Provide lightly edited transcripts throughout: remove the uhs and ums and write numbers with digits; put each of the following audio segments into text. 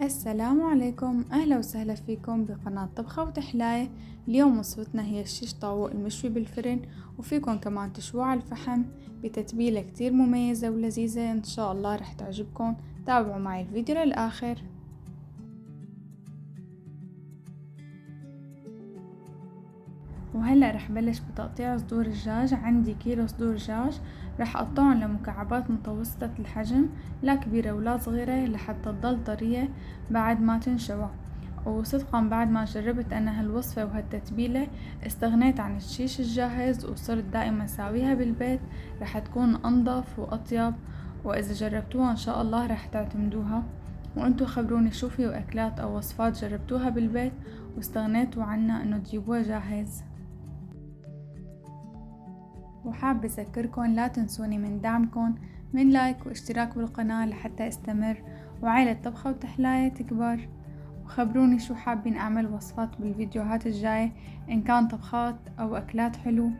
السلام عليكم، أهلا وسهلا فيكم بقناة طبخة وتحلاية. اليوم وصفتنا هي الشيش طاووق المشوي بالفرن، وفيكم كمان تشووه على الفحم بتتبيلة كتير مميزة ولذيذة. إن شاء الله رح تعجبكم. تابعوا معي الفيديو للآخر. وهلأ رح بلش بتقطيع صدور الدجاج. عندي كيلو صدور دجاج، رح أقطعهم لمكعبات متوسطة الحجم، لا كبيرة ولا صغيرة، لحتى تضل طرية بعد ما تنشوى. وصدقا بعد ما جربت أنا هالوصفة وهالتتبيلة استغنيت عن الشيش الجاهز، وصرت دائما ساويها بالبيت. رح تكون أنظف وأطيب، وإذا جربتوها إن شاء الله رح تعتمدوها. وانتو خبروني شو في أكلات أو وصفات جربتوها بالبيت واستغنيتوا عنها إنه تجيبوها جاهز. وحابة أذكركن لا تنسوني من دعمكن من لايك واشتراك بالقناة لحتى استمر وعائلة طبخة وتحلاية تكبر. وخبروني شو حابين أعمل وصفات بالفيديوهات الجاية، إن كان طبخات أو أكلات حلو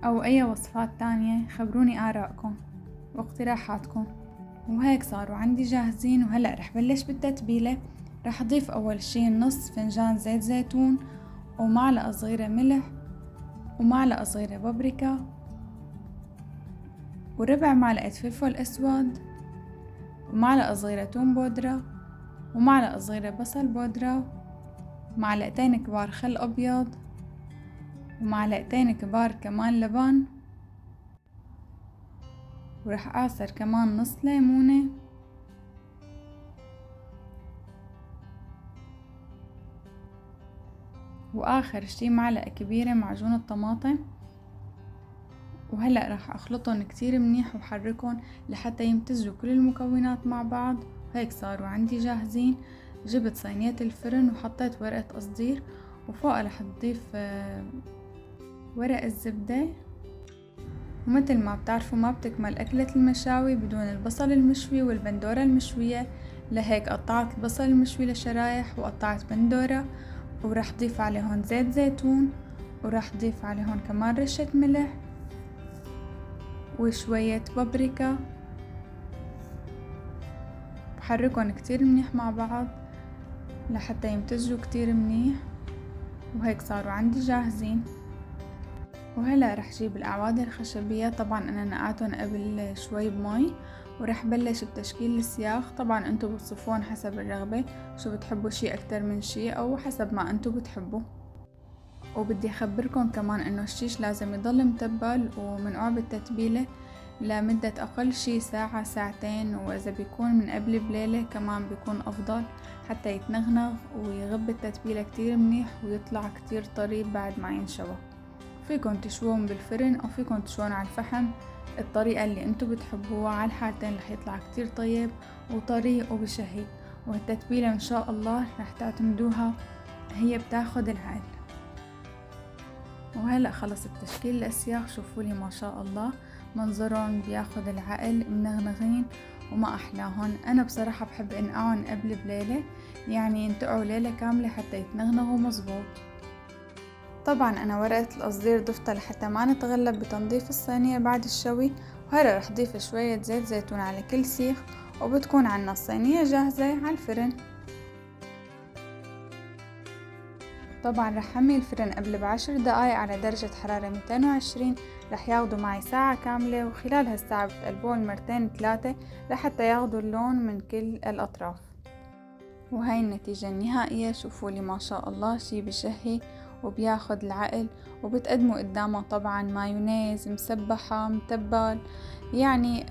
أو أي وصفات تانية. خبروني آراءكم واقتراحاتكم. وهيك صاروا عندي جاهزين. وهلأ رح بلش بالتتبيلة. رح أضيف أول شي نص فنجان زيت زيتون، ومعلقة صغيرة ملح، ومعلقة صغيرة بابريكا، وربع معلقة فلفل أسود، ومعلقة صغيرة توم بودرة، ومعلقة صغيرة بصل بودرة، ومعلقتين كبار خل أبيض، ومعلقتين كبار كمان لبن، ورح أعصر كمان نص ليمونة، وآخر شي معلقة كبيرة معجون الطماطم. وهلأ راح أخلطهم كتير منيح وحركهم لحتى يمتزجوا كل المكونات مع بعض. وهيك صاروا عندي جاهزين. جبت صينية الفرن وحطيت ورقة قصدير، وفوقها رح تضيف ورق الزبدة. ومثل ما بتعرفوا ما بتكمل أكلة المشاوي بدون البصل المشوي والبندورة المشوية، لهيك قطعت البصل المشوي لشرايح وقطعت بندورة. ورح ضيف عليهن زيت زيتون، ورح ضيف عليهن كمان رشة ملح وشوية بابريكا. بحركهم كتير منيح مع بعض لحتى يمتزجوا كتير منيح. وهيك صاروا عندي جاهزين. وهلأ رح جيب الأعواد الخشبية. طبعا أنا نقعتهم قبل شوي بمي، ورح بلش بتشكيل السياخ. طبعا انتو بتصفون حسب الرغبة، شو بتحبوا شي أكتر من شي أو حسب ما انتو بتحبوا. وبدي أخبركم كمان إنه الشيش لازم يضل متبل ومنقوع بالتتبيلة لمدة أقل شي ساعة ساعتين، وإذا بيكون من قبل بليلة كمان بيكون أفضل حتى يتنغنغ ويغب التتبيلة كتير منيح ويطلع كتير طري بعد ما ينشوى. فيكن تشوون بالفرن أو فيكن تشوون على الفحم، الطريقة اللي انتو بتحبوها. على الحالتين رح يطلع كتير طيب وطري وبشهي. والتتبيلة إن شاء الله رح تعتمدوها، هي بتاخد العقل. وهلأ خلص التشكيل الأسياخ. شوفولي ما شاء الله منظرهم بياخد العقل، منغنغين وما أحلاهن. أنا بصراحة بحب انقعهم قبل بليلة، يعني ينتقعوا ليلة كاملة حتى يتنغنغوا مزبوط. طبعا أنا ورقة القصدير ضفتها لحتى ما نتغلب بتنظيف الصينية بعد الشوي. وهلا رح ضيف شوية زيت زيتون على كل سيخ، وبتكون عنا الصينية جاهزة على الفرن. طبعا رح حمي الفرن قبل ب10 دقايق على درجة حرارة 220. رح ياخدوا معي ساعة كاملة، وخلال هالساعة بتقلبون مرتين 3 لحتى ياخدوا اللون من كل الأطراف. وهاي النتيجة النهائية. شوفولي ما شاء الله شي بشهي وبياخد العقل. وبتقدموا قدامه طبعا مايونيز مسبحة متبل، يعني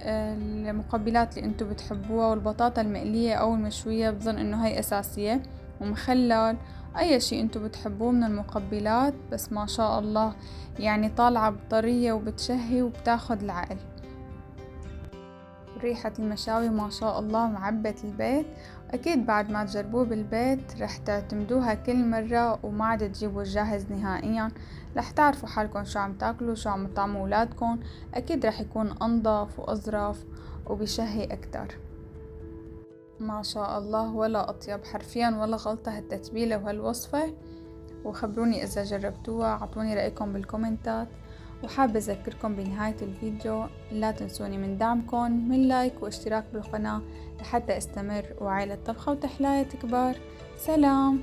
المقبلات اللي انتو بتحبوها، والبطاطا المقلية او المشوية بظن انه هاي اساسية، ومخلل، اي شي انتو بتحبوه من المقبلات. بس ما شاء الله يعني طالعة بطرية وبتشهي وبتاخد العقل. ريحة المشاوي ما شاء الله معبت البيت. أكيد بعد ما تجربوه بالبيت رح تعتمدوها كل مرة وما عاد تجيبوا الجاهز نهائيا. رح تعرفوا حالكم شو عم تاكلوا، شو عم تطعموا أولادكم. أكيد رح يكون أنظف وأظرف وبشهي أكتر. ما شاء الله ولا أطيب حرفيا ولا غلطة هالتتبيلة وهالوصفة. وخبروني إذا جربتوها، عطوني رأيكم بالكومنتات. وحابة أذكركم بنهاية الفيديو لا تنسوني من دعمكم من لايك واشتراك بالقناة لحتى استمر وعائلة طبخة وتحلاية كبار. سلام.